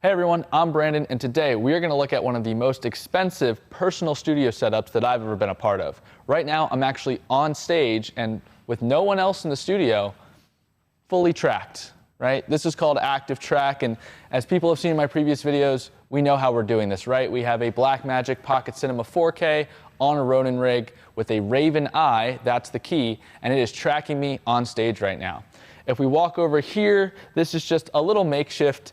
Hey everyone, I'm Brandon, and today we are going to look at one of the most expensive personal studio setups that I've ever been a part of. Right now, I'm actually on stage and with no one else in the studio, fully tracked, right? This is called active track, and as people have seen in my previous videos, we know how we're doing this, right? We have a Blackmagic Pocket Cinema 4K on a Ronin rig with a Raven Eye, that's the key, and it is tracking me on stage right now. If we walk over here, this is just a little makeshift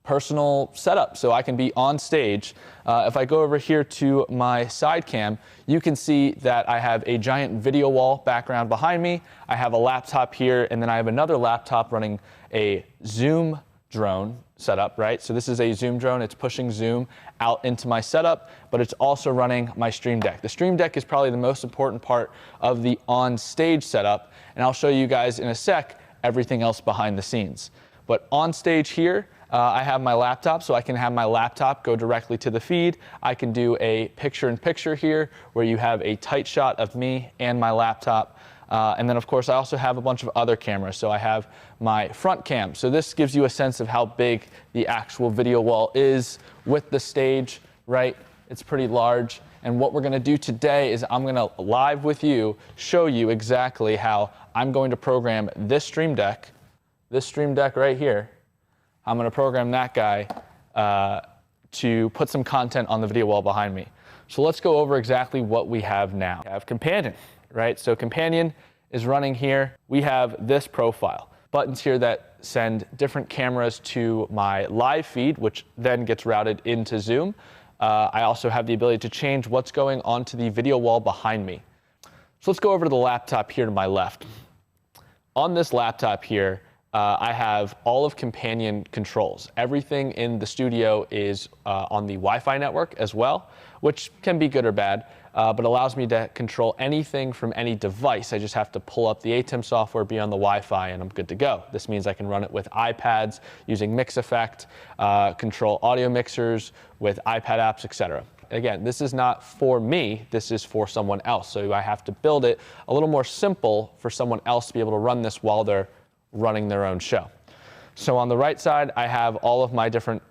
personal setup so I can be on stage. If I go over here to my side cam, you can see that I have a giant video wall background behind me. I have a laptop here, and then I have another laptop running a Zoom drone setup, right? So this is a Zoom drone. It's pushing Zoom out into my setup, but it's also running my Stream Deck. The Stream Deck is probably the most important part of the on-stage setup, and I'll show you guys in a sec everything else behind the scenes. But on stage here, I have my laptop, so I can have my laptop go directly to the feed. I can do a picture-in-picture here where you have a tight shot of me and my laptop. And then, of course, I also have a bunch of other cameras. So I have my front cam. So this gives you a sense of how big the actual video wall is with the stage, right? It's pretty large. And what we're going to do today is I'm going to live with you, show you exactly how I'm going to program this Stream Deck right here. I'm going to program that guy to put some content on the video wall behind me. So let's go over exactly what we have now. We have Companion, right? So Companion is running here. We have this profile. Buttons here that send different cameras to my live feed, which then gets routed into Zoom. I also have the ability to change what's going on to the video wall behind me. So let's go over to the laptop here to my left. On this laptop here, I have all of Companion controls. Everything in the studio is on the Wi-Fi network as well, which can be good or bad, but allows me to control anything from any device. I just have to pull up the Atem software, be on the Wi-Fi, and I'm good to go. This means I can run it with iPads using Mix Effect, control audio mixers with iPad apps, etc. Again, this is not for me, this is for someone else. So I have to build it a little more simple for someone else to be able to run this while they're running their own show. So on the right side, I have all of my different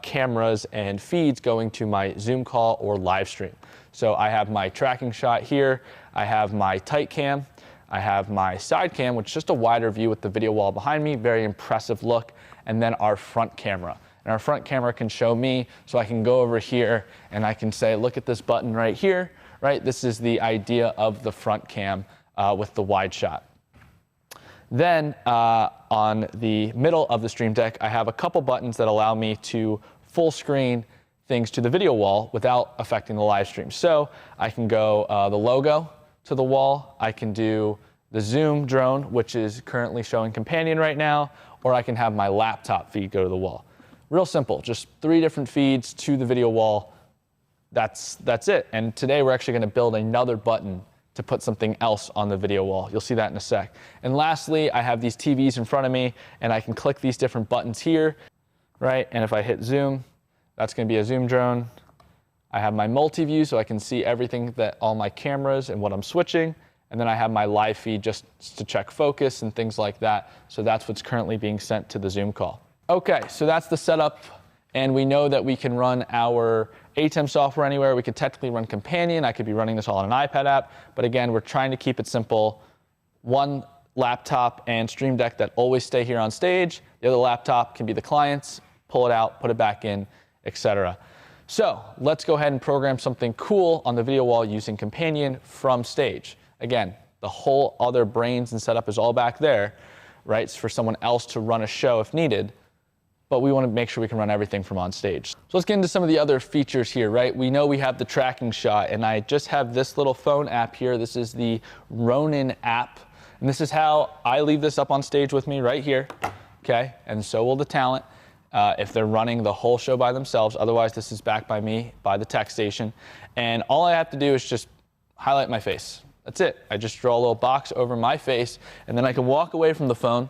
cameras and feeds going to my Zoom call or live stream. So I have my tracking shot here, I have my tight cam, I have my side cam, which is just a wider view with the video wall behind me, very impressive look, and then our front camera. And our front camera can show me, so I can go over here and I can say, look at this button right here, right? This is the idea of the front cam with the wide shot. Then on the middle of the Stream Deck, I have a couple buttons that allow me to full screen things to the video wall without affecting the live stream. So I can go the logo to the wall, I can do the Zoom drone, which is currently showing Companion right now, or I can have my laptop feed go to the wall. Real simple, just 3 different feeds to the video wall. That's it. And today we're actually going to build another button to put something else on the video wall. You'll see that in a sec. And lastly, I have these TVs in front of me, and I can click these different buttons here, right? And if I hit zoom, that's gonna be a Zoom drone. I have my multi-view, so I can see everything that all my cameras and what I'm switching. And then I have my live feed just to check focus and things like that. So that's what's currently being sent to the Zoom call. Okay, so that's the setup. And we know that we can run our Atem software anywhere. We could technically run Companion. I could be running this all on an iPad app. But again, we're trying to keep it simple. One laptop and Stream Deck that always stay here on stage. The other laptop can be the client's. Pull it out, put it back in, etc. So let's go ahead and program something cool on the video wall using Companion from stage. Again, the whole other brains and setup is all back there, right? It's for someone else to run a show if needed. But we want to make sure we can run everything from on stage. So let's get into some of the other features here, right? We know we have the tracking shot, and I just have this little phone app here. This is the Ronin app, and this is how I leave this up on stage with me right here, okay? And so will the talent if they're running the whole show by themselves. Otherwise, this is backed by me, by the tech station. And all I have to do is just highlight my face. That's it. I just draw a little box over my face, and then I can walk away from the phone,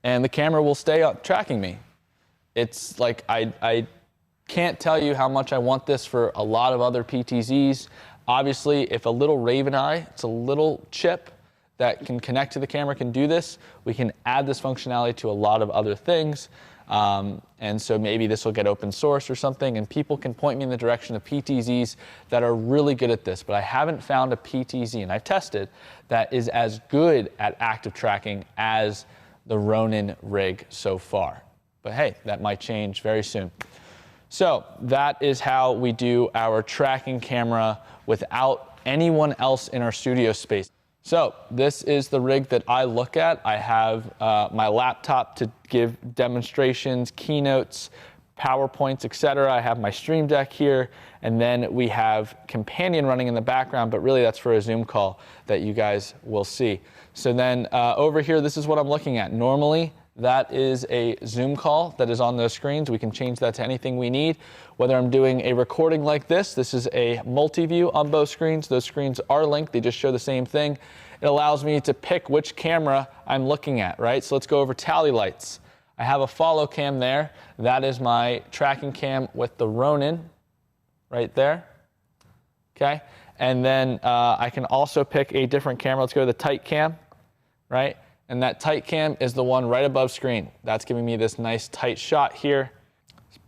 and the camera will stay up tracking me. It's like, I can't tell you how much I want this for a lot of other PTZs. Obviously, if a little Raven Eye, it's a little chip that can connect to the camera, can do this, we can add this functionality to a lot of other things. And so maybe this will get open source or something, and people can point me in the direction of PTZs that are really good at this. But I haven't found a PTZ, and I've tested, that is as good at active tracking as the Ronin rig so far. But hey, that might change very soon. So that is how we do our tracking camera without anyone else in our studio space. So this is the rig that I look at. I have my laptop to give demonstrations, keynotes, PowerPoints, etc. I have my Stream Deck here, and then we have Companion running in the background, but really that's for a Zoom call that you guys will see. So then over here, this is what I'm looking at. Normally, that is a Zoom call that is on those screens. We can change that to anything we need. Whether I'm doing a recording like this is a multi-view on both screens. Those screens are linked. They just show the same thing. It allows me to pick which camera I'm looking at, right? So let's go over tally lights. I have a follow cam there. That is my tracking cam with the Ronin right there, okay? And then I can also pick a different camera. Let's go to the tight cam, right? And that tight cam is the one right above screen. That's giving me this nice tight shot here.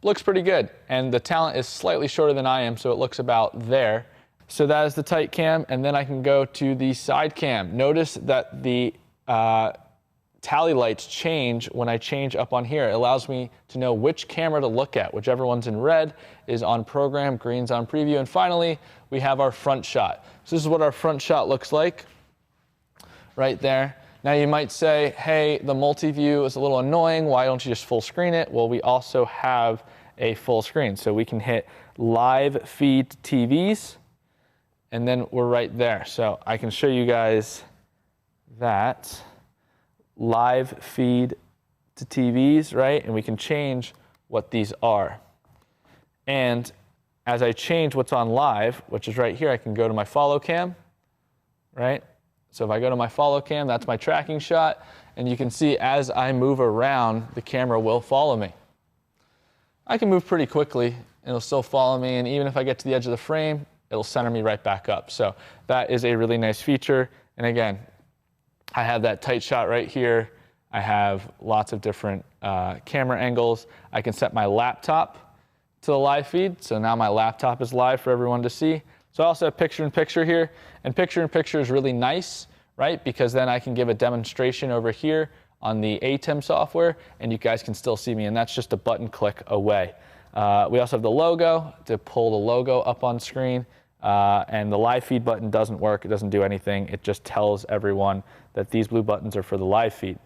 Looks pretty good. And the talent is slightly shorter than I am, so it looks about there. So that is the tight cam, and then I can go to the side cam. Notice that the tally lights change when I change up on here. It allows me to know which camera to look at. Whichever one's in red is on program, green's on preview. And finally, we have our front shot. So this is what our front shot looks like right there. Now you might say, hey, the multi-view is a little annoying. Why don't you just full screen it? Well, we also have a full screen. So we can hit live feed to TVs, and then we're right there. So I can show you guys that. Live feed to TVs, right? And we can change what these are. And as I change what's on live, which is right here, I can go to my follow cam, right? So if I go to my follow cam, that's my tracking shot. And you can see as I move around, the camera will follow me. I can move pretty quickly, and it'll still follow me. And even if I get to the edge of the frame, it'll center me right back up. So that is a really nice feature. And again, I have that tight shot right here. I have lots of different camera angles. I can set my laptop to the live feed. So now my laptop is live for everyone to see. So I also have picture-in-picture here. And picture-in-picture is really nice, right? Because then I can give a demonstration over here on the Atem software, and you guys can still see me, and that's just a button click away. We also have the logo to pull the logo up on screen. And the live feed button doesn't work. It doesn't do anything. It just tells everyone that these blue buttons are for the live feed.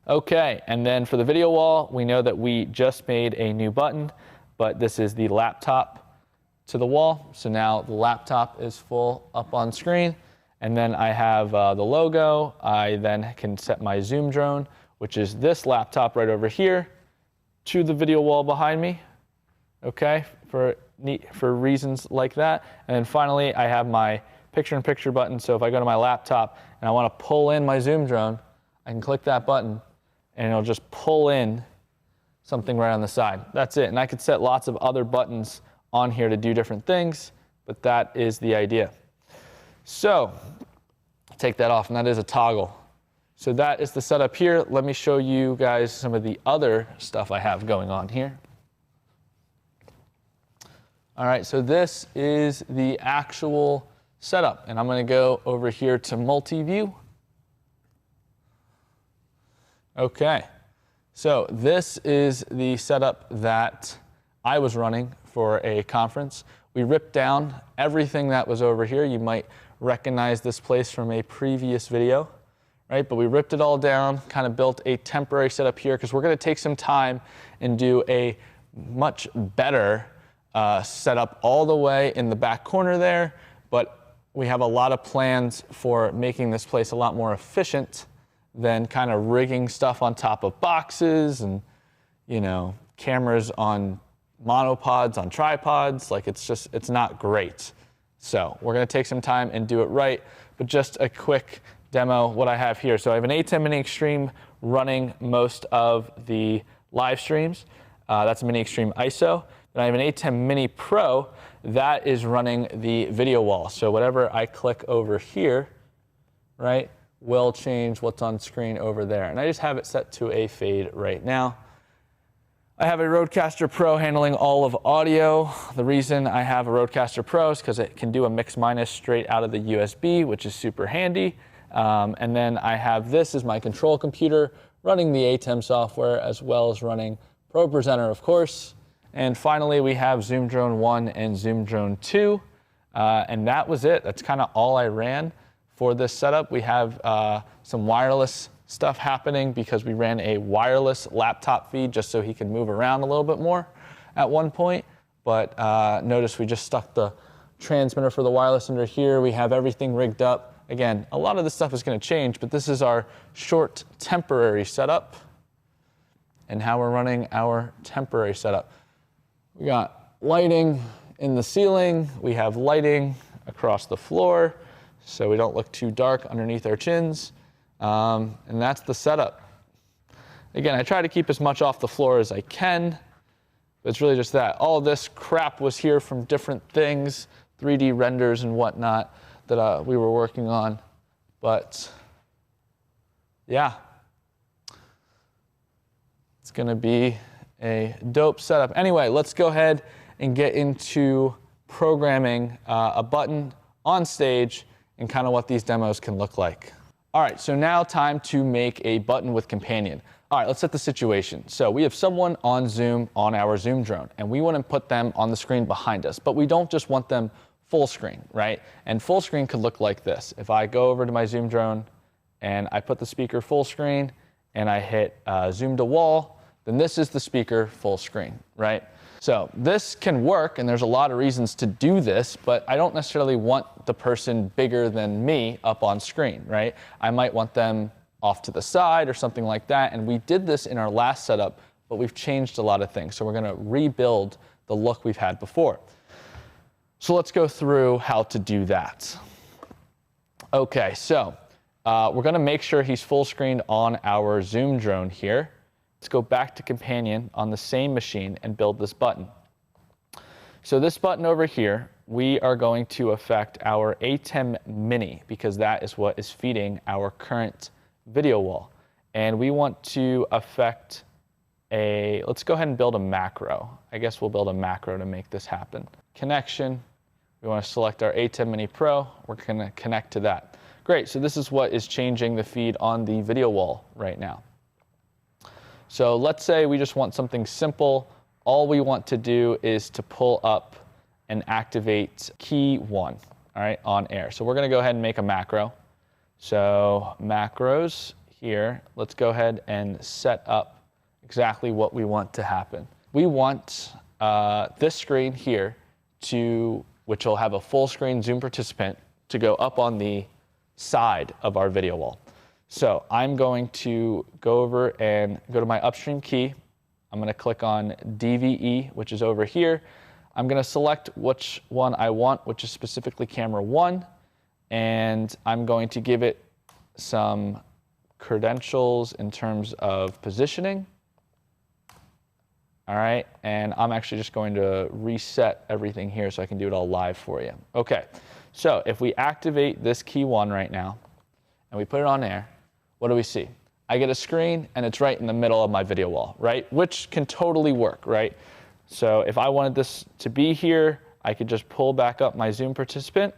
Okay, and then for the video wall, we know that we just made a new button, but this is the laptop to the wall. So now the laptop is full up on screen. And then I have the logo. I then can set my Zoom drone, which is this laptop right over here, to the video wall behind me, okay, for reasons like that. And then finally, I have my picture-in-picture button. So if I go to my laptop and I want to pull in my Zoom drone, I can click that button, and it'll just pull in something right on the side. That's it. And I could set lots of other buttons on here to do different things, but that is the idea. So take that off, and that is a toggle. So that is the setup here. Let me show you guys some of the other stuff I have going on here. All right, so this is the actual setup, and I'm going to go over here to multi-view. Okay, so this is the setup that I was running for a conference. We ripped down everything that was over here. You might recognize this place from a previous video, right? But we ripped it all down, kind of built a temporary setup here, because we're going to take some time and do a much better setup all the way in the back corner there. But we have a lot of plans for making this place a lot more efficient than kind of rigging stuff on top of boxes and, you know, cameras on monopods, on tripods. Like, it's not great. So we're going to take some time and do it right. But just a quick demo what I have here. So I have an Atem Mini Extreme running most of the live streams. That's a Mini Extreme ISO. Then I have an Atem Mini Pro that is running the video wall. So whatever I click over here, right, will change what's on screen over there. And I just have it set to a fade right now. I have a Rodecaster Pro handling all of audio. The reason I have a Rodecaster Pro is because it can do a mix minus straight out of the USB, which is super handy. And then I have this as my control computer running the Atem software as well as running ProPresenter, of course. And finally, we have Zoom Drone 1 and Zoom Drone 2. And that was it. That's kind of all I ran for this setup. We have some wireless stuff happening because we ran a wireless laptop feed just so he could move around a little bit more at one point. But notice we just stuck the transmitter for the wireless under here. We have everything rigged up. Again, a lot of this stuff is going to change, but this is our short temporary setup and how we're running our temporary setup. We got lighting in the ceiling. We have lighting across the floor so we don't look too dark underneath our chins. And that's the setup. Again, I try to keep as much off the floor as I can, but it's really just that. All this crap was here from different things, 3D renders and whatnot that we were working on. But yeah, it's gonna be a dope setup. Anyway, let's go ahead and get into programming a button on stage and kind of what these demos can look like. All right, so now time to make a button with Companion. All right, let's set the situation. So we have someone on Zoom on our Zoom drone, and we want to put them on the screen behind us, but we don't just want them full screen, right? And full screen could look like this. If I go over to my Zoom drone and I put the speaker full screen and I hit zoom to wall, then this is the speaker full screen, right? So this can work, and there's a lot of reasons to do this, but I don't necessarily want the person bigger than me up on screen, right? I might want them off to the side or something like that, and we did this in our last setup, but we've changed a lot of things. So we're gonna rebuild the look we've had before. So let's go through how to do that. Okay, so we're gonna make sure he's full screen on our Zoom drone here. Let's go back to Companion on the same machine and build this button. So this button over here, we are going to affect our Atem Mini because that is what is feeding our current video wall. And we want to affect let's go ahead and build a macro. I guess we'll build a macro to make this happen. Connection, we want to select our Atem Mini Pro. We're gonna connect to that. Great, so this is what is changing the feed on the video wall right now. So let's say we just want something simple. All we want to do is to pull up and activate key 1, all right, on air. So we're going to go ahead and make a macro. So macros here, let's go ahead and set up exactly what we want to happen. We want this screen here which will have a full screen Zoom participant, to go up on the side of our video wall. So I'm going to go over and go to my upstream key. I'm going to click on DVE, which is over here. I'm going to select which one I want, which is specifically camera 1. And I'm going to give it some credentials in terms of positioning. All right, and I'm actually just going to reset everything here so I can do it all live for you. Okay, so if we activate this key 1 right now, and we put it on air, what do we see? I get a screen, and it's right in the middle of my video wall, right? Which can totally work, right? So if I wanted this to be here, I could just pull back up my Zoom participant,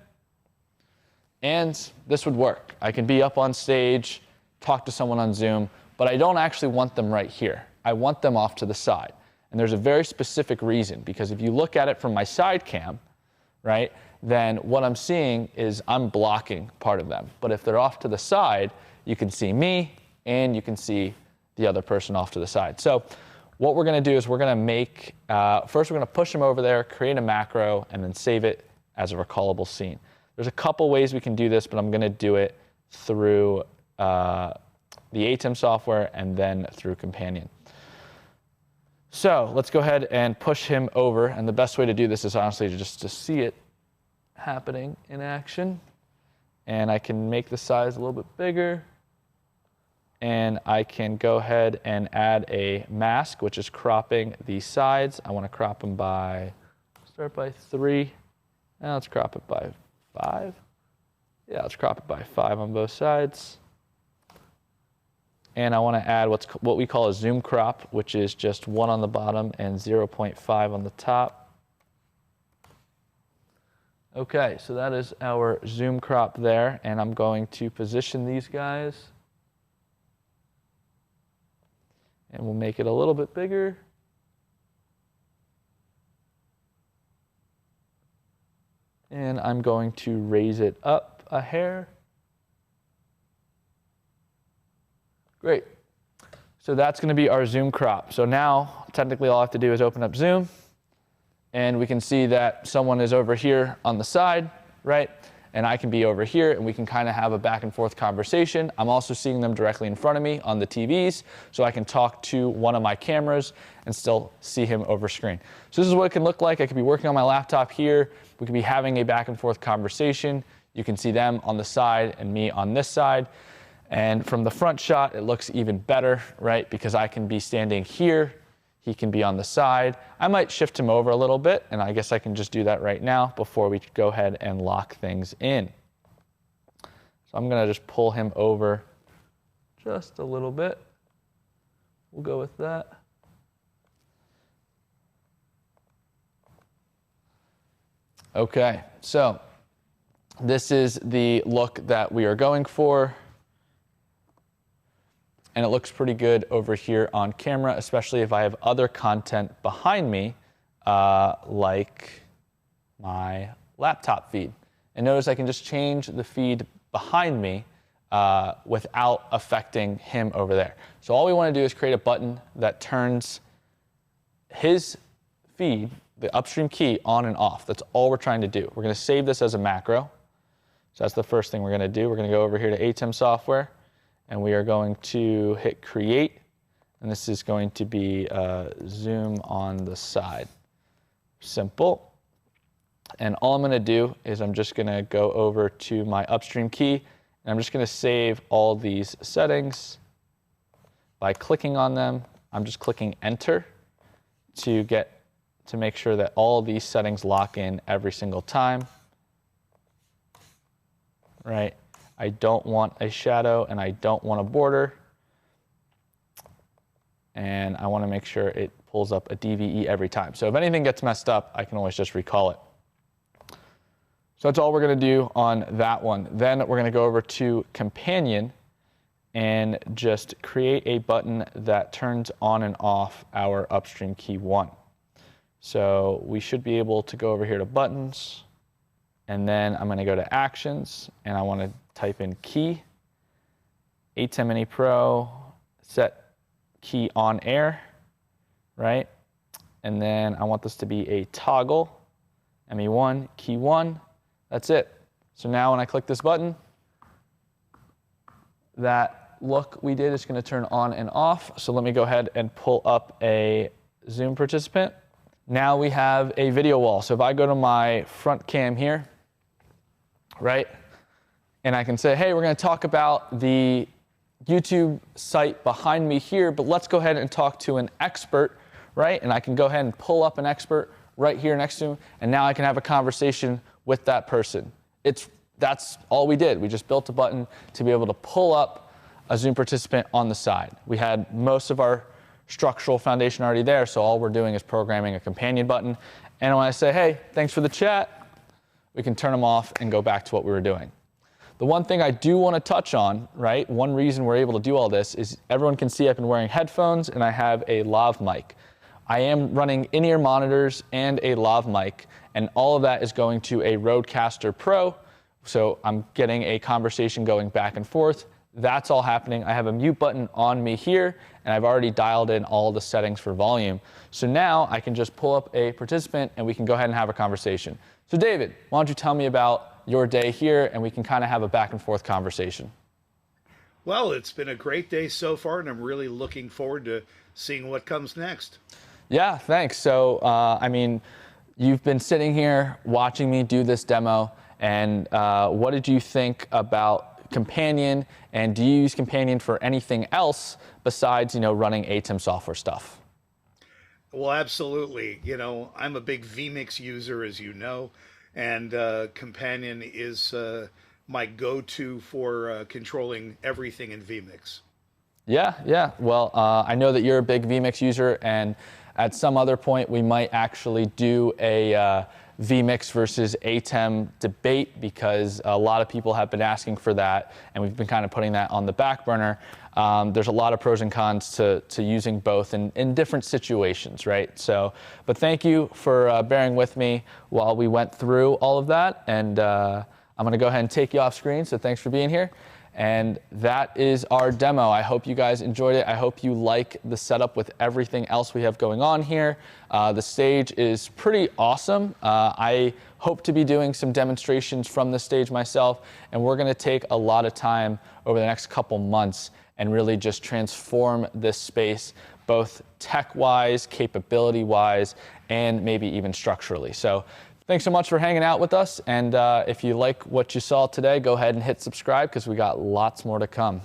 and this would work. I can be up on stage, talk to someone on Zoom, but I don't actually want them right here. I want them off to the side. And there's a very specific reason, because if you look at it from my side cam, right, then what I'm seeing is I'm blocking part of them. But if they're off to the side, you can see me and you can see the other person off to the side. So what we're going to do is we're going to make, first we're going to push them over there, create a macro, and then save it as a recallable scene. There's a couple ways we can do this, but I'm going to do it through the Atem software and then through Companion. So let's go ahead and push him over, and the best way to do this is honestly just to see it happening in action. And I can make the size a little bit bigger, and I can go ahead and add a mask, which is cropping the sides. I want to crop them by, start by 3. Now let's crop it by 5. Yeah, let's crop it by 5 on both sides. and I want to add what we call a zoom crop, which is just 1 on the bottom and 0.5 on the top. Okay, so that is our zoom crop there, and I'm going to position these guys. And we'll make it a little bit bigger. And I'm going to raise it up a hair. Great. So that's going to be our zoom crop. So now, technically, all I have to do is open up Zoom, and we can see that someone is over here on the side, right? And I can be over here, and we can kind of have a back and forth conversation. I'm also seeing them directly in front of me on the TVs, so I can talk to one of my cameras and still see him over screen. So this is what it can look like. I could be working on my laptop here. We could be having a back and forth conversation. You can see them on the side and me on this side. And from the front shot, it looks even better, right? Because I can be standing here. He can be on the side. I might shift him over a little bit, and I guess I can just do that right now before we go ahead and lock things in. So I'm going to just pull him over just a little bit. We'll go with that. Okay, so this is the look that we are going for. And it looks pretty good over here on camera, especially if I have other content behind me, like my laptop feed. And notice I can just change the feed behind me without affecting him over there. So all we want to do is create a button that turns his feed, the upstream key, on and off. That's all we're trying to do. We're going to save this as a macro. So that's the first thing we're going to do. We're going to go over here to Atem software. And we are going to hit create, and this is going to be zoom on the side. Simple. And all I'm going to do is I'm just going to go over to my upstream key, and I'm just going to save all these settings by clicking on them. I'm just clicking enter to make sure that all of these settings lock in every single time. Right? I don't want a shadow, and I don't want a border. And I want to make sure it pulls up a DVE every time. So if anything gets messed up, I can always just recall it. So that's all we're going to do on that one. Then we're going to go over to Companion and just create a button that turns on and off our upstream key 1. So we should be able to go over here to Buttons, and then I'm going to go to Actions, and I want to type in key, Atem Mini Pro, set key on air, right? And then I want this to be a toggle, ME1, key 1, that's it. So now when I click this button, that look we did is going to turn on and off. So let me go ahead and pull up a Zoom participant. Now we have a video wall. So if I go to my front cam here, right? And I can say, hey, we're going to talk about the YouTube site behind me here, but let's go ahead and talk to an expert, right? And I can go ahead and pull up an expert right here next to him, and now I can have a conversation with that person. That's all we did. We just built a button to be able to pull up a Zoom participant on the side. We had most of our structural foundation already there, so all we're doing is programming a companion button. And when I say, hey, thanks for the chat, we can turn them off and go back to what we were doing. The one thing I do want to touch on, right, one reason we're able to do all this is everyone can see I've been wearing headphones and I have a lav mic. I am running in-ear monitors and a lav mic, and all of that is going to a Rodecaster Pro, so I'm getting a conversation going back and forth. That's all happening. I have a mute button on me here, and I've already dialed in all the settings for volume. So now I can just pull up a participant and we can go ahead and have a conversation. So David, why don't you tell me about your day here, and we can kind of have a back and forth conversation. Well, it's been a great day so far, and I'm really looking forward to seeing what comes next. Yeah, thanks. So, I mean, you've been sitting here watching me do this demo, and what did you think about Companion, and do you use Companion for anything else besides, running Atem software stuff? Well, absolutely. I'm a big vMix user, as you know, and Companion is my go-to for controlling everything in vMix. Yeah. Well, I know that you're a big vMix user, and at some other point we might actually do a vMix versus Atem debate, because a lot of people have been asking for that, and we've been kind of putting that on the back burner. There's a lot of pros and cons to using both in different situations, right? So, but thank you for bearing with me while we went through all of that, and I'm going to go ahead and take you off screen, so thanks for being here. And that is our demo. I hope you guys enjoyed it. I hope you like the setup with everything else we have going on here. The stage is pretty awesome. I hope to be doing some demonstrations from the stage myself, and we're gonna take a lot of time over the next couple months and really just transform this space, both tech-wise, capability-wise, and maybe even structurally. So thanks so much for hanging out with us, and if you like what you saw today, go ahead and hit subscribe, because we got lots more to come.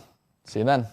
See you then.